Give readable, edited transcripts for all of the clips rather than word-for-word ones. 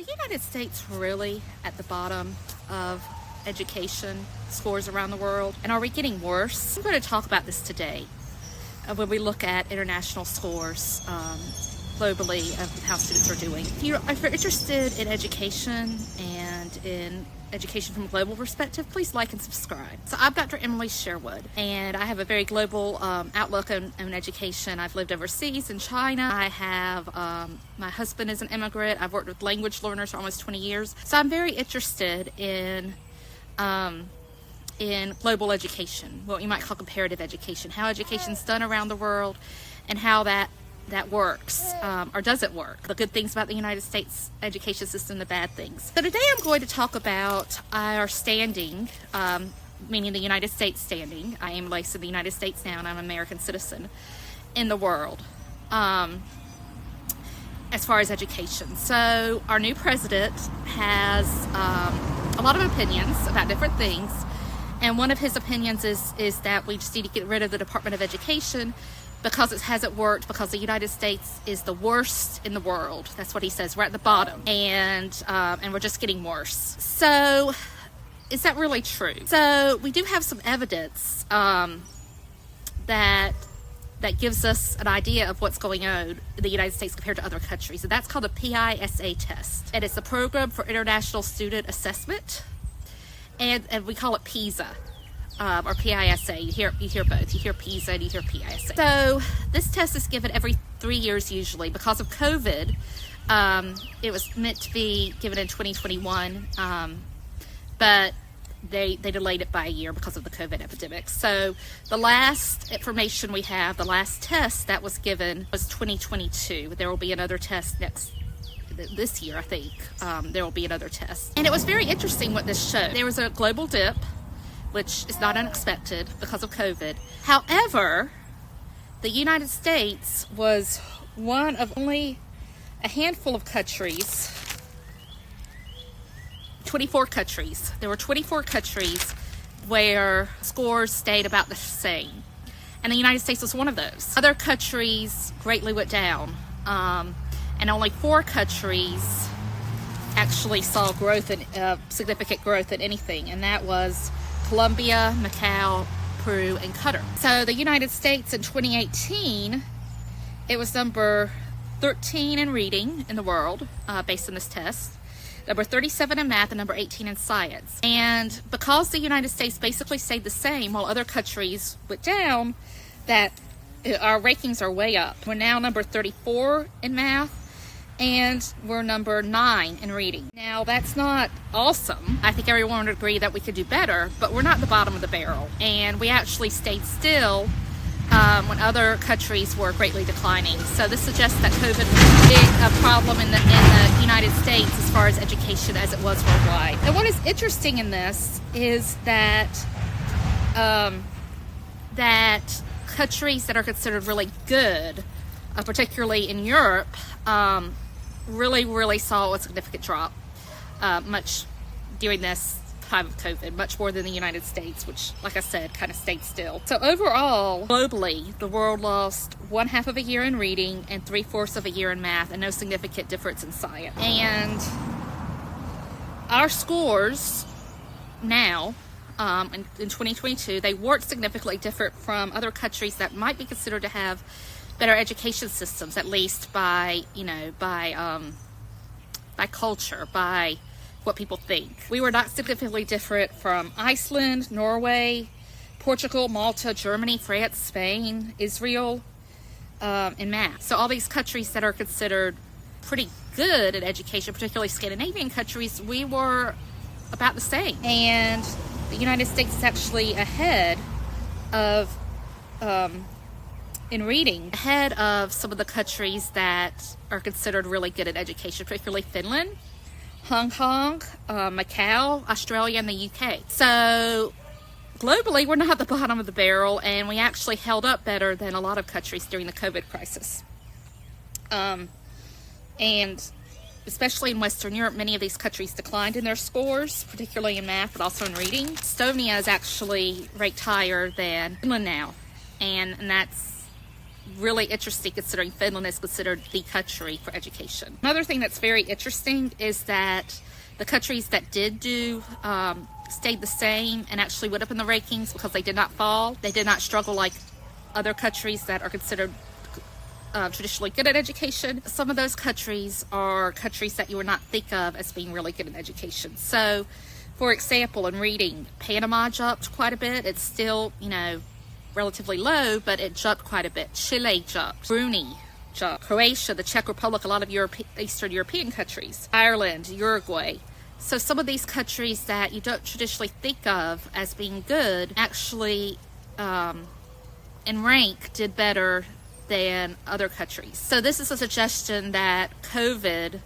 the United States really at the bottom of education scores around the world? And are we getting worse? I'm going to talk about this today when we look at international scores globally of how students are doing. If you're interested in education and in education from a global perspective, please like and subscribe. So I'm Dr. Emily Sherwood, and I have a very global outlook on education. I've lived overseas in China. I have, my husband is an immigrant. I've worked with language learners for almost 20 years. So I'm very interested in global education, what you might call comparative education, how education's done around the world and how that works, or doesn't work. The good things about the United States education system, the bad things. So today I'm going to talk about our standing, meaning the United States standing. I am licensed in the United States now, and I'm an American citizen in the world, as far as education. So our new president has a lot of opinions about different things, and one of his opinions is that we just need to get rid of the Department of Education because it hasn't worked, because the United States is the worst in the world. That's what he says. We're at the bottom, and we're just getting worse. So is that really true? So we do have some evidence that gives us an idea of what's going on in the United States compared to other countries, and that's called the PISA test, and it's a program for international student assessment, and we call it PISA. Or PISA. You hear both. You hear PISA and you hear PISA. So this test is given every 3 years usually. Because of COVID, it was meant to be given in 2021, but they delayed it by a year because of the COVID epidemic. So the last information we have, the last test that was given was 2022. There will be another test this year, I think. There will be another test. And it was very interesting what this showed. There was a global dip, which is not unexpected because of COVID. However, the United States was one of only a handful of countries, 24 countries. There were 24 countries where scores stayed about the same. And the United States was one of those. Other countries greatly went down. And only 4 countries actually saw growth, significant growth in anything. And that was Colombia, Macau, Peru, and Qatar. So the United States in 2018, it was number 13 in reading in the world, based on this test, number 37 in math, and number 18 in science. And because the United States basically stayed the same while other countries went down, that our rankings are way up. We're now number 34 in math, and we're number 9 in reading. Now, that's not awesome. I think everyone would agree that we could do better, but we're not at the bottom of the barrel. And we actually stayed still when other countries were greatly declining. So this suggests that COVID was a problem in the United States as far as education as it was worldwide. And what is interesting in this is that that countries that are considered really good, particularly in Europe, really saw a significant drop much during this time of COVID, much more than the United States, which, like I said, kind of stayed still. So overall, globally, the world lost 1/2 of a year in reading and 3/4 of a year in math, and no significant difference in science. And our scores now, in 2022, they weren't significantly different from other countries that might be considered to have better education systems, at least by culture, by what people think. We were not significantly different from Iceland, Norway, Portugal, Malta, Germany, France, Spain, Israel, in math. So all these countries that are considered pretty good at education, particularly Scandinavian countries, we were about the same. And the United States is actually ahead of in reading, ahead of some of the countries that are considered really good at education, particularly Finland, Hong Kong, Macau, Australia, and the UK. So globally, we're not at the bottom of the barrel, and we actually held up better than a lot of countries during the COVID crisis. And especially in Western Europe, many of these countries declined in their scores, particularly in math, but also in reading. Estonia is actually ranked higher than Finland now, and that's really interesting considering Finland is considered the country for education. Another thing that's very interesting is that the countries that did do stayed the same and actually went up in the rankings because they did not fall. They did not struggle like other countries that are considered traditionally good at education. Some of those countries are countries that you would not think of as being really good in education. So, for example, in reading, Panama jumped quite a bit. It's still, relatively low, but it jumped quite a bit. Chile jumped. Brunei jumped. Croatia, the Czech Republic, a lot of Eastern European countries. Ireland, Uruguay. So some of these countries that you don't traditionally think of as being good actually, in rank, did better than other countries. So this is a suggestion that COVID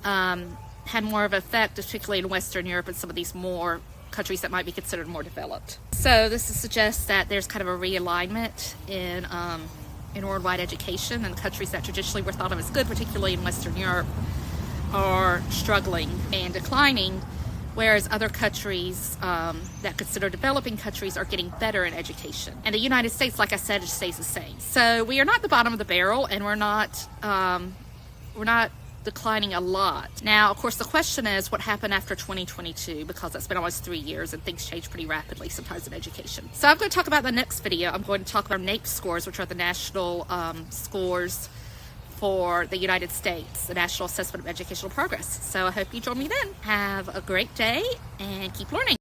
had more of an effect, particularly in Western Europe and some of these more countries that might be considered more developed. So this suggests that there's kind of a realignment in worldwide education, and countries that traditionally were thought of as good, particularly in Western Europe, are struggling and declining, whereas other countries that consider developing countries are getting better in education. And the United States, like I said, it stays the same. So we are not the bottom of the barrel, and we're not declining a lot. Now, of course, the question is what happened after 2022, because it's been almost 3 years and things change pretty rapidly sometimes in education. So I'm going to talk about in the next video. I'm going to talk about NAEP scores, which are the national scores for the United States, the National Assessment of Educational Progress. So I hope you join me then. Have a great day and keep learning.